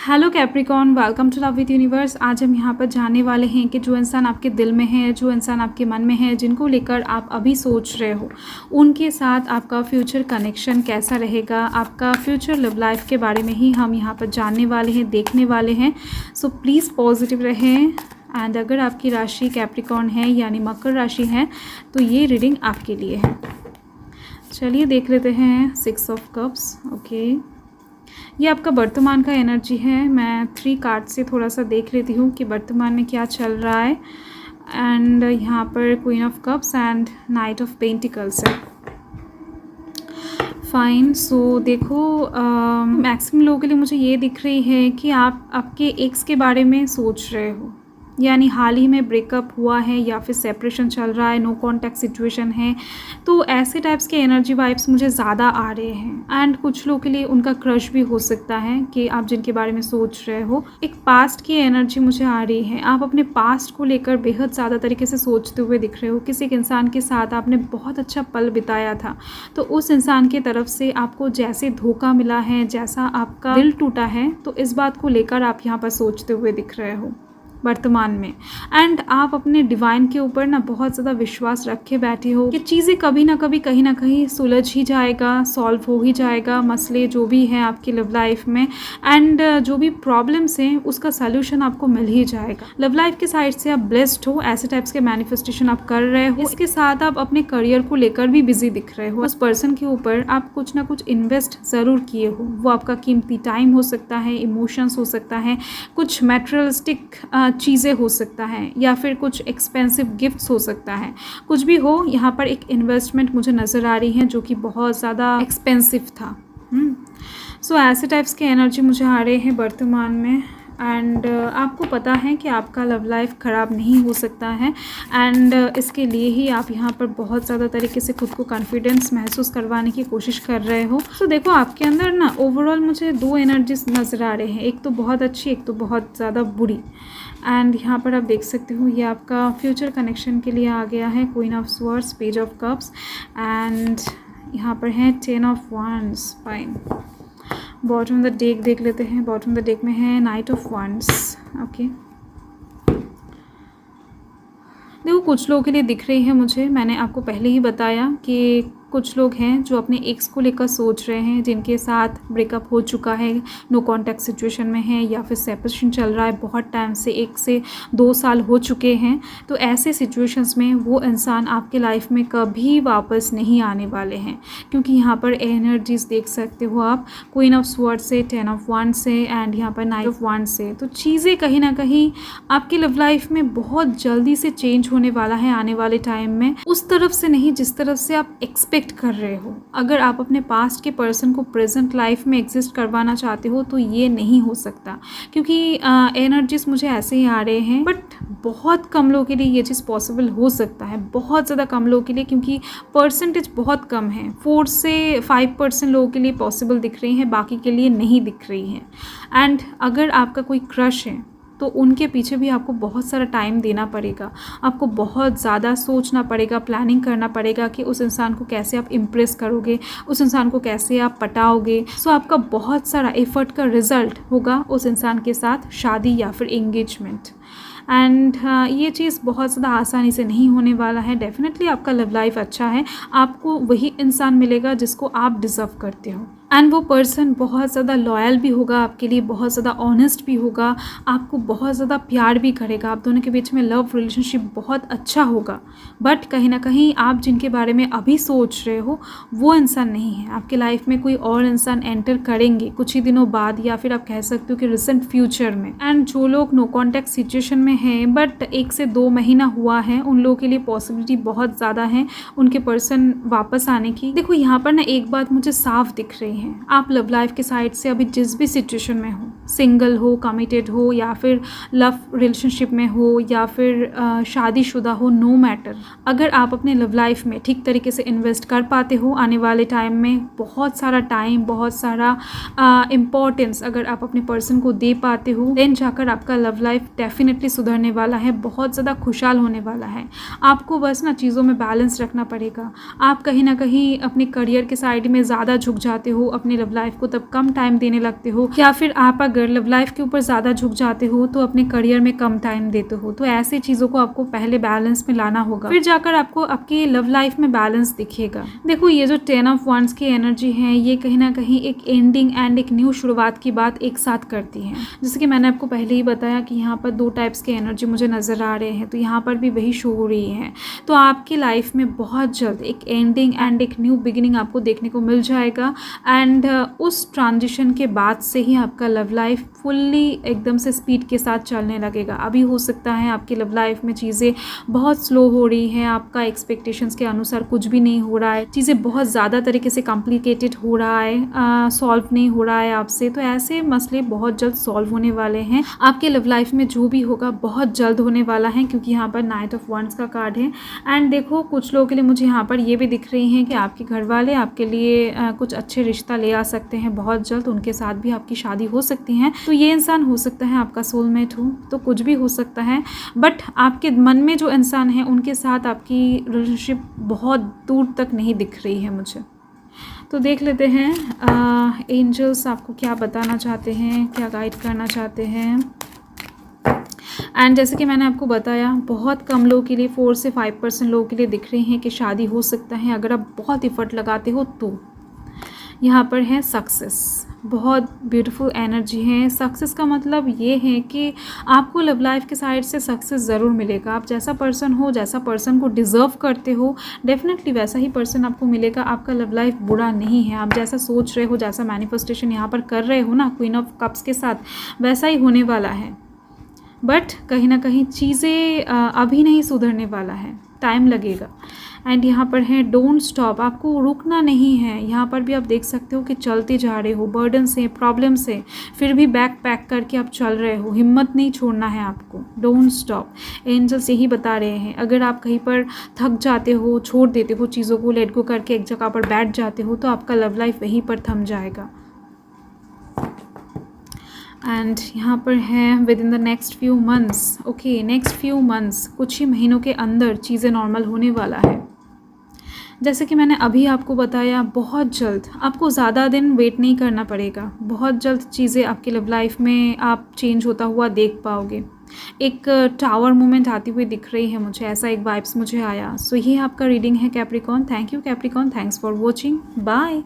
Hello Capricorn, welcome to love with universe. आज हम यहाँ पर जानने वाले हैं कि जो इंसान आपके दिल में है, जो इंसान आपके मन में है, जिनको लेकर आप अभी सोच रहे हो, उनके साथ आपका फ्यूचर कनेक्शन कैसा रहेगा, आपका फ्यूचर लव लाइफ के बारे में ही हम यहाँ पर जानने वाले हैं, देखने वाले हैं। सो प्लीज़ पॉजिटिव रहें। एंड अगर आपकी राशि कैप्रिकॉर्न है यानी मकर राशि है तो ये रीडिंग आपके लिए है। चलिए देख लेते हैं 6 ऑफ कप्स। ओके, ये आपका वर्तमान का एनर्जी है। मैं 3 कार्ड से थोड़ा सा देख लेती हूँ कि वर्तमान में क्या चल रहा है। एंड यहाँ पर queen of cups and night of pentacles है। फाइन। सो देखो, मैक्सिमम लोगों के लिए मुझे ये दिख रही है कि आप आपके एक्स के बारे में सोच रहे हो, यानी हाल ही में ब्रेकअप हुआ है या फिर सेपरेशन चल रहा है, नो कॉन्टैक्ट सिचुएशन है। तो ऐसे टाइप्स के एनर्जी वाइब्स मुझे ज़्यादा आ रहे हैं। एंड कुछ लोगों के लिए उनका क्रश भी हो सकता है कि आप जिनके बारे में सोच रहे हो। एक पास्ट की एनर्जी मुझे आ रही है। आप अपने पास्ट को लेकर बेहद ज़्यादा तरीके से सोचते हुए दिख रहे हो। किसी एक इंसान के साथ आपने बहुत अच्छा पल बिताया था, तो उस इंसान की तरफ से आपको जैसे धोखा मिला है, जैसा आपका दिल टूटा है, तो इस बात को लेकर आप यहाँ पर सोचते हुए दिख रहे हो वर्तमान में। एंड आप अपने डिवाइन के ऊपर ना बहुत ज़्यादा विश्वास रखे बैठे हो कि चीज़ें कभी ना कभी कहीं ना कहीं सुलझ ही जाएगा, सॉल्व हो ही जाएगा, मसले जो भी हैं आपकी लव लाइफ में। एंड जो भी प्रॉब्लम्स हैं उसका सल्यूशन आपको मिल ही जाएगा। लव लाइफ के साइड से आप ब्लेस्ड हो, ऐसे टाइप्स के मैनिफेस्टेशन आप कर रहे हो। इसके साथ आप अपने करियर को लेकर भी बिजी दिख रहे हो। उस पर्सन के ऊपर आप कुछ ना कुछ इन्वेस्ट ज़रूर किए हो। वो आपका कीमती टाइम हो सकता है, इमोशंस हो सकता है, कुछ मैटेरियलिस्टिक चीज़ें हो सकता है, या फिर कुछ एक्सपेंसिव गिफ्ट्स हो सकता है। कुछ भी हो, यहाँ पर एक इन्वेस्टमेंट मुझे नज़र आ रही है जो कि बहुत ज़्यादा एक्सपेंसिव था। सो ऐसे टाइप्स के एनर्जी मुझे आ रहे हैं वर्तमान में। एंड आपको पता है कि आपका लव लाइफ ख़राब नहीं हो सकता है। एंड इसके लिए ही आप यहाँ पर बहुत ज़्यादा तरीके से खुद को कॉन्फिडेंस महसूस करवाने की कोशिश कर रहे हो। तो देखो, आपके अंदर ना ओवरऑल मुझे 2 एनर्जीज नज़र आ रहे हैं। एक तो बहुत अच्छी, एक तो बहुत ज़्यादा बुरी। एंड यहाँ पर आप देख सकते हो ये आपका फ्यूचर कनेक्शन के लिए आ गया है। Queen of swords, page of cups and यहाँ पर है 10 of wands। Fine. Bottom of the deck देख लेते हैं। बॉटम ऑफ द डेक में है नाइट ऑफ wands। ओके, देखो कुछ लोगों के लिए दिख रही है मुझे। मैंने आपको पहले ही बताया कि कुछ लोग हैं जो अपने एक्स को लेकर सोच रहे हैं, जिनके साथ ब्रेकअप हो चुका है, नो कॉन्टैक्ट सिचुएशन में है, या फिर सेपरेशन चल रहा है बहुत टाइम से, 1 से 2 साल हो चुके हैं। तो ऐसे सिचुएशंस में वो इंसान आपके लाइफ में कभी वापस नहीं आने वाले हैं, क्योंकि यहाँ पर एनर्जीज देख सकते हो आप, क्वीन ऑफ स्वॉर्ड से, 10 ऑफ wands से, एंड यहाँ पर नाइट ऑफ wands से। तो चीज़ें कहीं ना कहीं आपकी लव लाइफ में बहुत जल्दी से चेंज होने वाला है आने वाले टाइम में। उस तरफ से नहीं जिस तरफ से आप एक्सपेक्ट कर रहे हो। अगर आप अपने पास्ट के पर्सन को प्रेजेंट लाइफ में एग्जिस्ट करवाना चाहते हो तो ये नहीं हो सकता, क्योंकि एनर्जीज मुझे ऐसे ही आ रहे हैं। बट बहुत कम लोगों के लिए ये चीज़ पॉसिबल हो सकता है, बहुत ज़्यादा कम लोगों के लिए, क्योंकि परसेंटेज बहुत कम है। 4 से 5% लोगों के लिए पॉसिबल दिख रही हैं, बाकी के लिए नहीं दिख रही हैं। एंड अगर आपका कोई क्रश है तो उनके पीछे भी आपको बहुत सारा टाइम देना पड़ेगा। आपको बहुत ज़्यादा सोचना पड़ेगा, प्लानिंग करना पड़ेगा कि उस इंसान को कैसे आप इम्प्रेस करोगे, उस इंसान को कैसे आप पटाओगे। सो आपका बहुत सारा एफर्ट का रिजल्ट होगा उस इंसान के साथ शादी या फिर एंगेजमेंट। एंड ये चीज़ बहुत ज़्यादा आसानी से नहीं होने वाला है। डेफिनेटली आपका लव लाइफ अच्छा है, आपको वही इंसान मिलेगा जिसको आप डिज़र्व करते हो। एंड वो पर्सन बहुत ज़्यादा लॉयल भी होगा आपके लिए, बहुत ज़्यादा ऑनेस्ट भी होगा, आपको बहुत ज़्यादा प्यार भी करेगा। आप दोनों के बीच में लव रिलेशनशिप बहुत अच्छा होगा। बट कहीं ना कहीं आप जिनके बारे में अभी सोच रहे हो वो इंसान नहीं है। आपके लाइफ में कोई और इंसान एंटर करेंगे कुछ ही दिनों बाद, या फिर आप कह सकते हो कि रिसेंट फ्यूचर में। एंड जो लोग नो कॉन्टैक्ट सिचुएशन में हैं बट 1 से 2 महीना हुआ है, उन लोगों के लिए पॉसिबिलिटी बहुत ज़्यादा है उनके पर्सन वापस आने की। देखो यहाँ पर ना एक बात मुझे साफ दिख रही है, आप लव लाइफ के साइड से अभी जिस भी सिचुएशन में हो, सिंगल हो, कमिटेड हो, या फिर लव रिलेशनशिप में हो, या फिर शादीशुदा हो, नो मैटर, अगर आप अपने लव लाइफ में ठीक तरीके से इन्वेस्ट कर पाते हो आने वाले टाइम में, बहुत सारा टाइम, बहुत सारा इम्पोर्टेंस अगर आप अपने पर्सन को दे पाते हो, देन जाकर आपका लव लाइफ डेफिनेटली सुधरने वाला है, बहुत ज़्यादा खुशहाल होने वाला है। आपको बस ना चीज़ों में बैलेंस रखना पड़ेगा। आप कहीं ना कहीं अपने करियर के साइड में ज़्यादा झुक जाते हो, अपने लव लाइफ को तब कम टाइम देने लगते हो, या फिर आप अगर लव लाइफ के ऊपर ज़्यादा झुक जाते हो तो अपने करियर में कम टाइम देते हो। तो ऐसे चीज़ों को आपको पहले बैलेंस में लाना होगा, फिर जाकर आपको आपकी लव लाइफ में बैलेंस दिखेगा। देखो ये जो 10 ऑफ वांड्स की एनर्जी है ये कहीं ना कहीं एक एंडिंग एंड एक न्यू शुरुआत की बात एक साथ करती है। जैसे कि मैंने आपको पहले ही बताया कि यहाँ पर 2 टाइप्स की एनर्जी मुझे नज़र आ रहे हैं, तो यहाँ पर भी वही शो हो रही है। तो आपकी लाइफ में बहुत जल्द एक एंडिंग एंड एक न्यू बिगिनिंग आपको देखने को मिल जाएगा। एंड उस ट्रांजिशन के बाद से ही आपका लव लाइफ फुल्ली एकदम से स्पीड के साथ चलने लगेगा। अभी हो सकता है आपकी लव लाइफ में चीज़ें बहुत स्लो हो रही हैं, आपका एक्सपेक्टेशंस के अनुसार कुछ भी नहीं हो रहा है, चीज़ें बहुत ज़्यादा तरीके से कॉम्प्लिकेटेड हो रहा है, सॉल्व नहीं हो रहा है आपसे। तो ऐसे मसले बहुत जल्द सॉल्व होने वाले हैं। आपके लव लाइफ में जो भी होगा बहुत जल्द होने वाला है, क्योंकि यहाँ पर नाइट ऑफ वांड्स का कार्ड है। एंड देखो कुछ लोगों के लिए मुझे यहाँ पर ये भी दिख रही हैं कि आपके घर वाले आपके लिए कुछ अच्छे रिश्ता ले आ सकते हैं बहुत जल्द, उनके साथ भी आपकी शादी हो सकती है। तो ये इंसान हो सकता है आपका सोलमेट हो, तो कुछ भी हो सकता है। बट आपके मन में जो इंसान है उनके साथ आपकी रिलेशनशिप बहुत दूर तक नहीं दिख रही है मुझे। तो देख लेते हैं एंजल्स आपको क्या बताना चाहते हैं, क्या गाइड करना चाहते हैं। एंड जैसे कि मैंने आपको बताया बहुत कम लोगों के लिए 4 से 5% लोगों के लिए दिख रही हैं कि शादी हो सकता है अगर आप बहुत एफर्ट लगाते हो तो। यहाँ पर है सक्सेस, बहुत ब्यूटीफुल एनर्जी है। सक्सेस का मतलब ये है कि आपको लव लाइफ के साइड से सक्सेस ज़रूर मिलेगा। आप जैसा पर्सन हो, जैसा पर्सन को डिज़र्व करते हो, डेफिनेटली वैसा ही पर्सन आपको मिलेगा। आपका लव लाइफ बुरा नहीं है, आप जैसा सोच रहे हो, जैसा मैनिफेस्टेशन यहाँ पर कर रहे हो ना क्वीन ऑफ कप्स के साथ, वैसा ही होने वाला है। बट कहीं ना कहीं चीज़ें अभी नहीं सुधरने वाला है, टाइम लगेगा। एंड यहाँ पर है डोंट स्टॉप, आपको रुकना नहीं है। यहाँ पर भी आप देख सकते हो कि चलते जा रहे हो, बर्डन से, प्रॉब्लम से, फिर भी बैग पैक करके आप चल रहे हो, हिम्मत नहीं छोड़ना है आपको। डोंट स्टॉप, एंजल्स यही बता रहे हैं। अगर आप कहीं पर थक जाते हो, छोड़ देते हो चीज़ों को, लेट गो करके एक जगह पर बैठ जाते हो, तो आपका लव लाइफ वहीं पर थम जाएगा। एंड यहाँ पर है with in the next few months, okay next few months, कुछ ही महीनों के अंदर चीज़ें नॉर्मल होने वाला है। जैसे कि मैंने अभी आपको बताया, बहुत जल्द आपको ज़्यादा दिन वेट नहीं करना पड़ेगा, बहुत जल्द चीज़ें आपकी लव लाइफ में आप चेंज होता हुआ देख पाओगे। एक टावर मूवमेंट आती हुई दिख रही है मुझे, ऐसा एक वाइब्स मुझे आया। सो ये आपका रीडिंग है Capricorn. Thank you Capricorn, thanks for watching, bye.